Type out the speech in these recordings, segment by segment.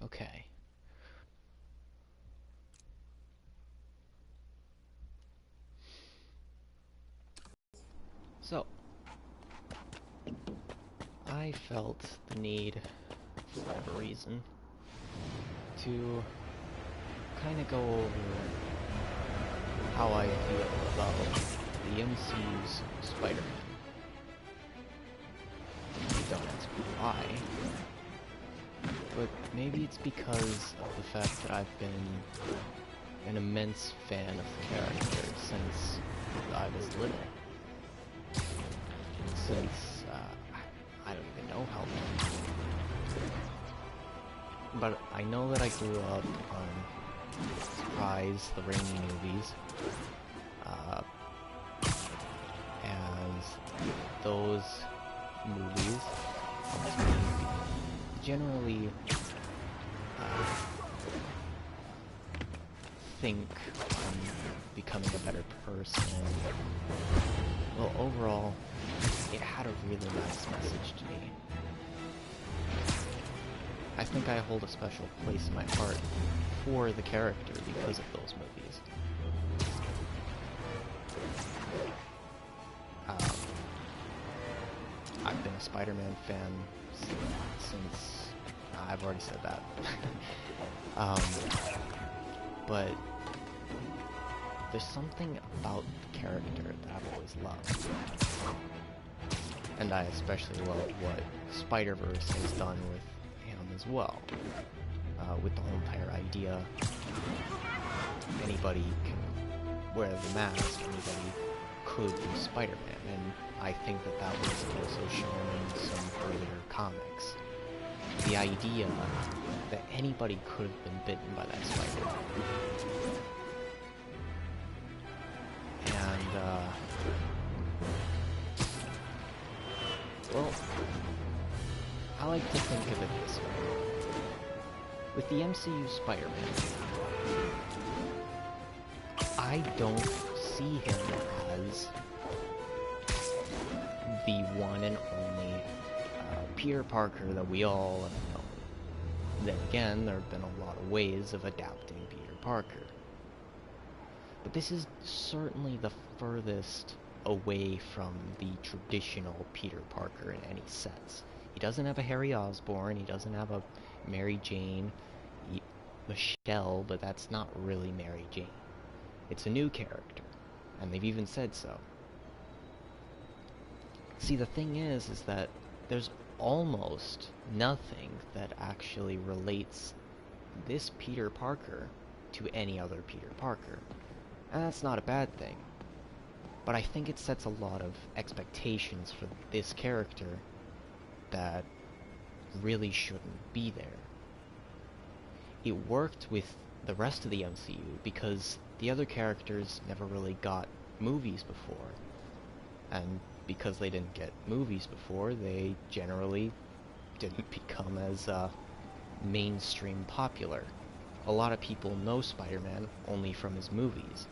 Okay. So, I felt the need, for whatever reason, to kind of go over how I feel about the MCU's Spider-Man. Don't ask me why, but maybe it's because of the fact that I've been an immense fan of the character since I was little. Since, I don't even know how long. But I know that I grew up on Surprise, the Raimi movies, and those movies helped me generally think I'm becoming a better person. Well, overall, it had a really nice message to me. I think I hold a special place in my heart for the character because of those movies. I've been a Spider-Man fan since I've already said that. But there's something about the character that I've always loved. And I especially love what Spider-Verse has done with him as well. With the whole entire idea, anybody can wear the mask, anybody could be Spider-Man, and I think that that was also shown in some earlier comics. The idea that anybody could have been bitten by that spider. And, well, I like to think of it this way. With the MCU Spider-Man, I don't see him as the one and only Peter Parker that we all have known. Then again, there have been a lot of ways of adapting Peter Parker. But this is certainly the furthest away from the traditional Peter Parker in any sense. He doesn't have a Harry Osborn, he doesn't have a Mary Jane, Michelle, but that's not really Mary Jane. It's a new character, and they've even said so. See, the thing is that there's almost nothing that actually relates this Peter Parker to any other Peter Parker. And that's not a bad thing. But I think it sets a lot of expectations for this character that really shouldn't be there. It worked with the rest of the MCU because the other characters never really got movies before. And because they didn't get movies before, they generally didn't become as mainstream popular. A lot of people know Spider-Man only from his movies.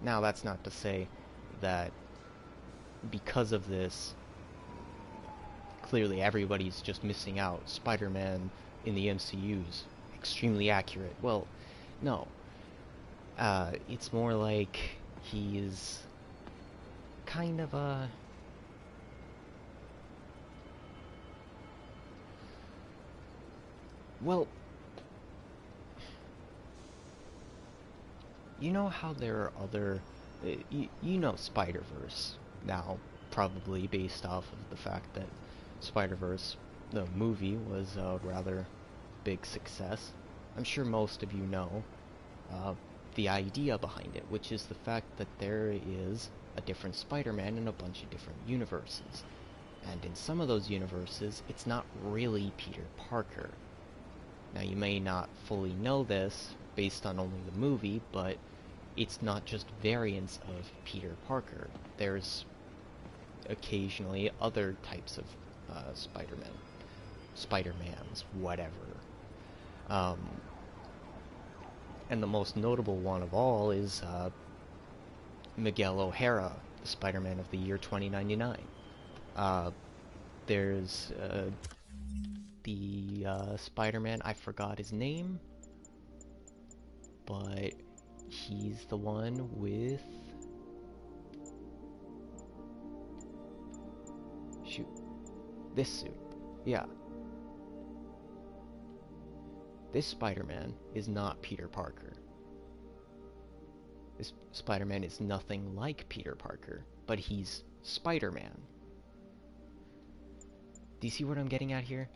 Now, that's not to say that because of this, clearly everybody's just missing out. Spider-Man in the MCU's extremely accurate. Well, no. It's more like he's kind of a... Well, you know how there are other... you know Spider-Verse now, probably based off of the fact that Spider-Verse, the movie, was a rather big success. I'm sure most of you know the idea behind it, which is the fact that there is a different Spider-Man in a bunch of different universes. And in some of those universes, it's not really Peter Parker. Now, you may not fully know this based on only the movie, but it's not just variants of Peter Parker. There's occasionally other types of Spider-Mans, whatever. And the most notable one of all is Miguel O'Hara, the Spider-Man of the year 2099. There's the Spider-Man, I forgot his name, but he's the one with... Shoot. This suit. Yeah. This Spider-Man is not Peter Parker. This Spider-Man is nothing like Peter Parker, but he's Spider-Man. Do you see what I'm getting at here?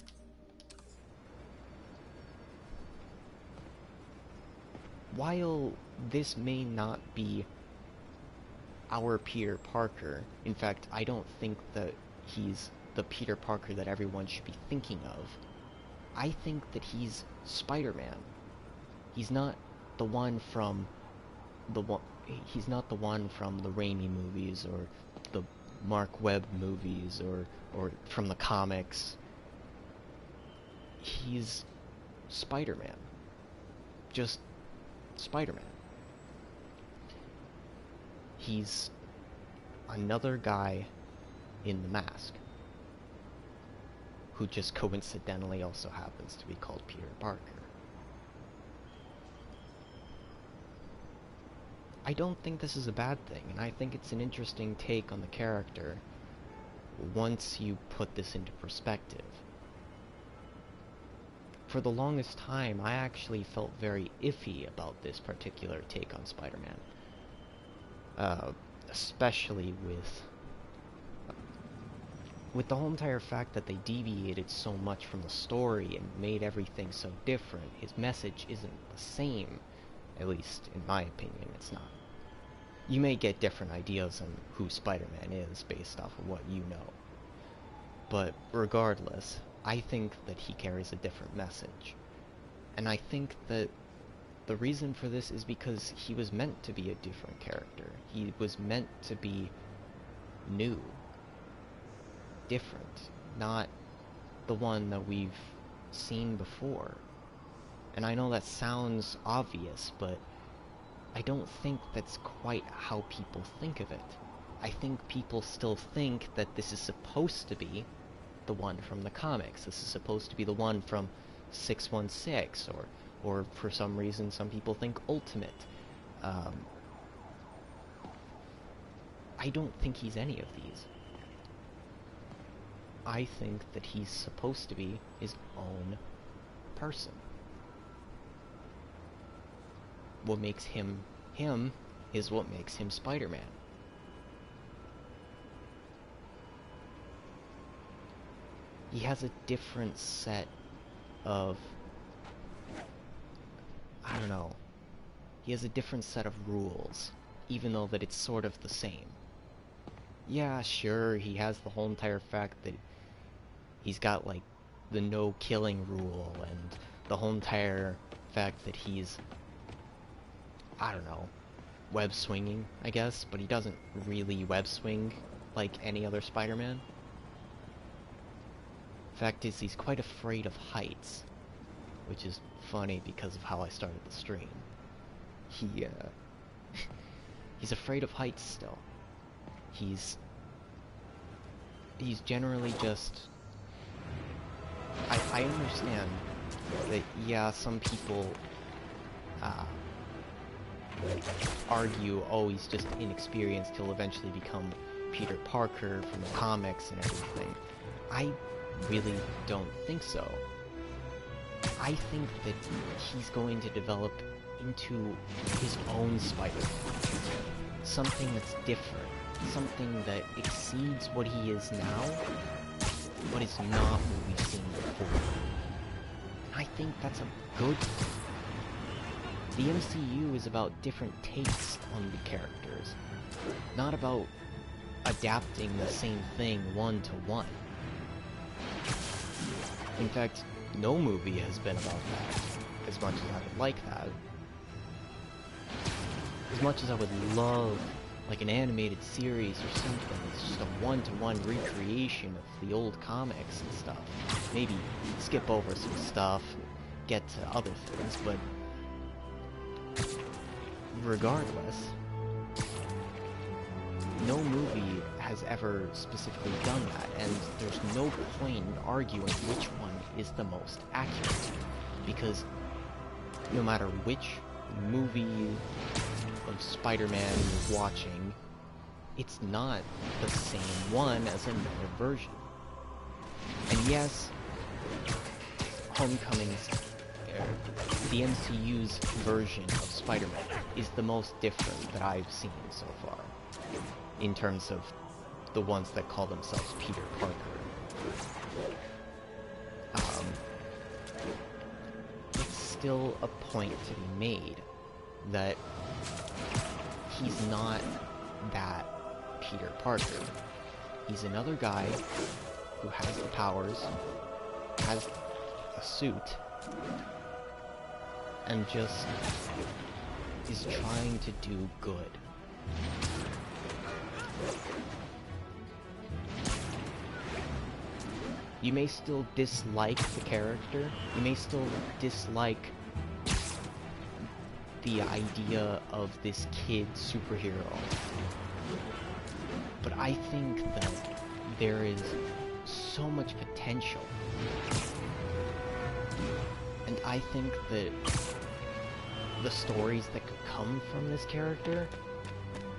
While this may not be our Peter Parker, in fact, I don't think that he's the Peter Parker that everyone should be thinking of. I think that he's Spider-Man. He's not the one from he's not the one from the Raimi movies or the Mark Webb movies or from the comics. He's Spider-Man. Just Spider-Man. He's another guy in the mask who just coincidentally also happens to be called Peter Parker. I don't think this is a bad thing, and I think it's an interesting take on the character once you put this into perspective. For the longest time, I actually felt very iffy about this particular take on Spider-Man. Especially with the whole entire fact that they deviated so much from the story and made everything so different. His message isn't the same, at least in my opinion, it's not. You may get different ideas on who Spider-Man is based off of what you know. But regardless, I think that he carries a different message. And I think that the reason for this is because he was meant to be a different character. He was meant to be new. Different. Not the one that we've seen before. And I know that sounds obvious, but I don't think that's quite how people think of it. I think people still think that this is supposed to be the one from the comics. This is supposed to be the one from 616, or for some reason some people think Ultimate. I don't think he's any of these. I think that he's supposed to be his own person. What makes him him is what makes him Spider-Man. He has a different set of... I don't know. He has a different set of rules, even though that it's sort of the same. Yeah, sure, he has the whole entire fact that he's got, like, the no-killing rule, and the whole entire fact that he's... I don't know, web-swinging, I guess, but he doesn't really web-swing like any other Spider-Man. Fact is, he's quite afraid of heights, which is funny because of how I started the stream. He's afraid of heights still. He's generally just... I understand that, yeah, some people argue, oh, he's just inexperienced, he'll eventually become Peter Parker from the comics and everything. I really don't think so. I think that he's going to develop into his own Spider-Man. Something that's different. Something that exceeds what he is now, but is not what we've seen before. And I think that's a good thing. The MCU is about different takes on the characters, not about adapting the same thing one-to-one. In fact, no movie has been about that, as much as I would like that. As much as I would love, like, an animated series or something that's just a one-to-one recreation of the old comics and stuff. Maybe skip over some stuff, get to other things, but regardless, no movie has ever specifically done that, and there's no point in arguing which one is the most accurate, because no matter which movie of Spider-Man you're watching, it's not the same one as another version. And yes, Homecoming's, the MCU's version of Spider-Man is the most different that I've seen so far, in terms of the ones that call themselves Peter Parker. It's still a point to be made that he's not that Peter Parker. He's another guy who has the powers, has a suit, and just is trying to do good. You may still dislike the character, you may still dislike the idea of this kid superhero, but I think that there is so much potential, and I think that the stories that could come from this character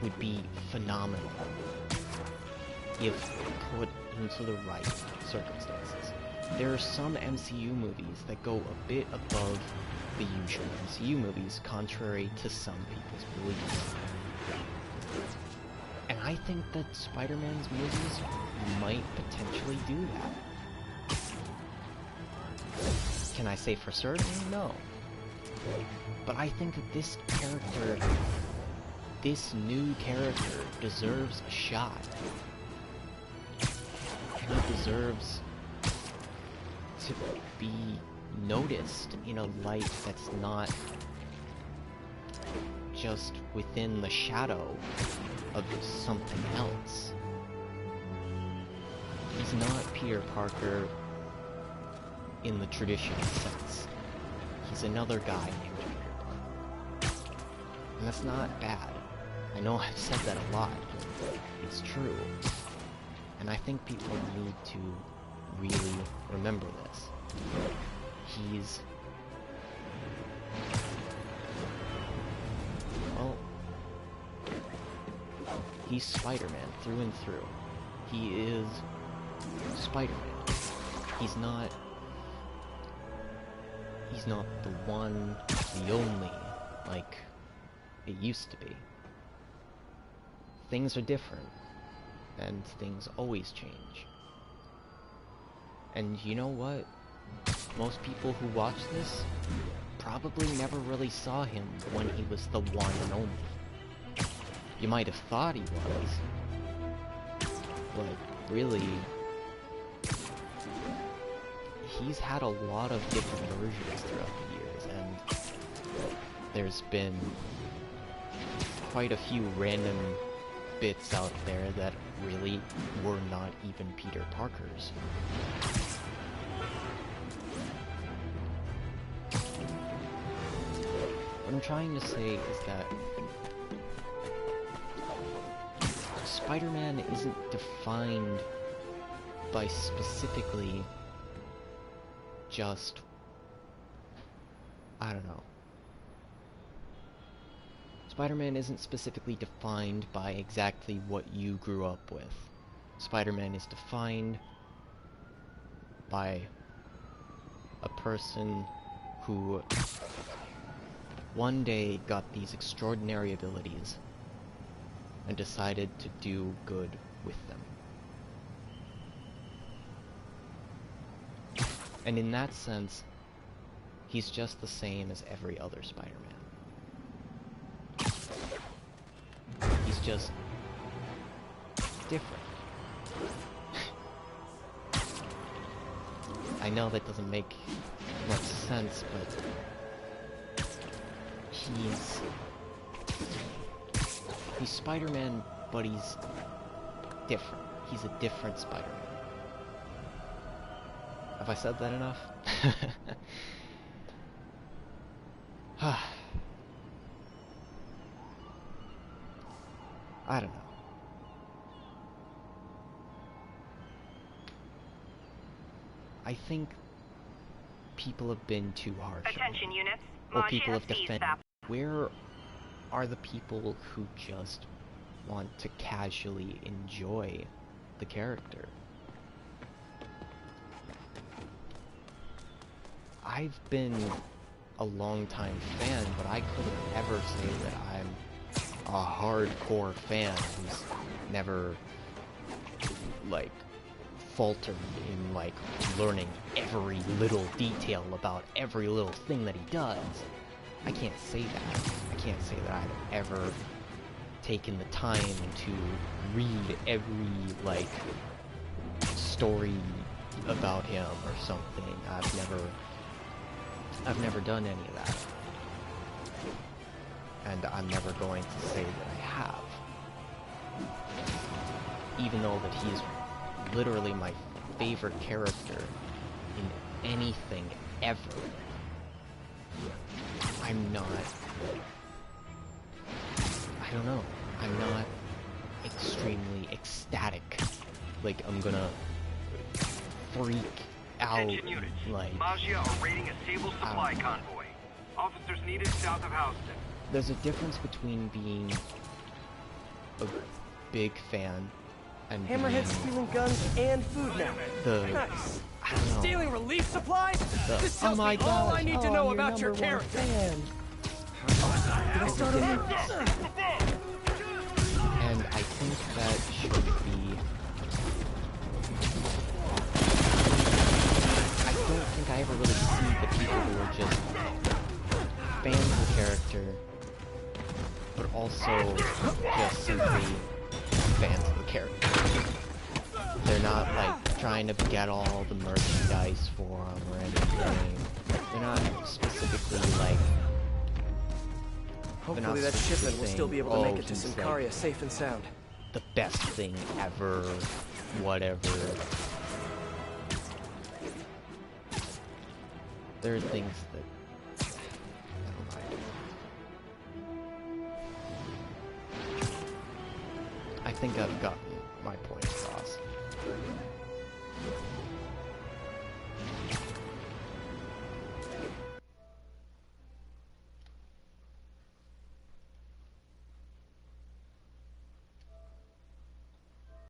would be phenomenal if put into the right circumstances. There are some MCU movies that go a bit above the usual MCU movies, contrary to some people's beliefs. And I think that Spider-Man's movies might potentially do that. Can I say for certain? No. But I think that this character, this new character, deserves a shot. And he deserves to be noticed in a light that's not just within the shadow of something else. He's not Peter Parker in the traditional sense. He's another guy named Peter Parker. And that's not bad. I know I've said that a lot, but it's true. And I think people need to really remember this. He's Spider-Man through and through. He is Spider-Man. He's not the one, the only, like it used to be. Things are different, and things always change. And you know what? Most people who watch this probably never really saw him when he was the one and only. You might have thought he was, but really, he's had a lot of different versions throughout the years, and there's been quite a few random bits out there that really were not even Peter Parker's. What I'm trying to say is that Spider-Man isn't defined by specifically just, I don't know. Spider-Man isn't specifically defined by exactly what you grew up with. Spider-Man is defined by a person who one day got these extraordinary abilities and decided to do good with them. And in that sense, he's just the same as every other Spider-Man. He's just different. I know that doesn't make much sense, but he's Spider-Man, but he's different. He's a different Spider-Man. Have I said that enough? I don't know. I think people have been too harsh. Attention units. Or people have defended. Where are the people who just want to casually enjoy the character? I've been a long-time fan, but I couldn't ever say that I'm a hardcore fan who's never, like, faltered in, like, learning every little detail about every little thing that he does. I can't say that. I can't say that I've ever taken the time to read every, like, story about him or something. I've never done any of that. And I'm never going to say that I have. Even though that he is literally my favorite character in anything ever. I'm not... I don't know. I'm not extremely ecstatic. Like, I'm gonna freak out, like... Maggia are raiding a Sable supply convoy. Officers needed south of Houston. There's a difference between being a big fan and Hammerhead's stealing guns and food now. Nice. I don't know. Stealing relief supplies? This tells me all I need to know about your character. Did I start on you? And I think that should be... I don't think I ever really see the people who are just fans of the character, but also just simply fans of the character. They're not, like, trying to get all the merchandise for them or anything. They're not specifically, like... Hopefully that shipment will still be able to make it to Sincaria, like, safe and sound. The best thing ever, whatever. There are things that... Never mind. I think I've gotten my point.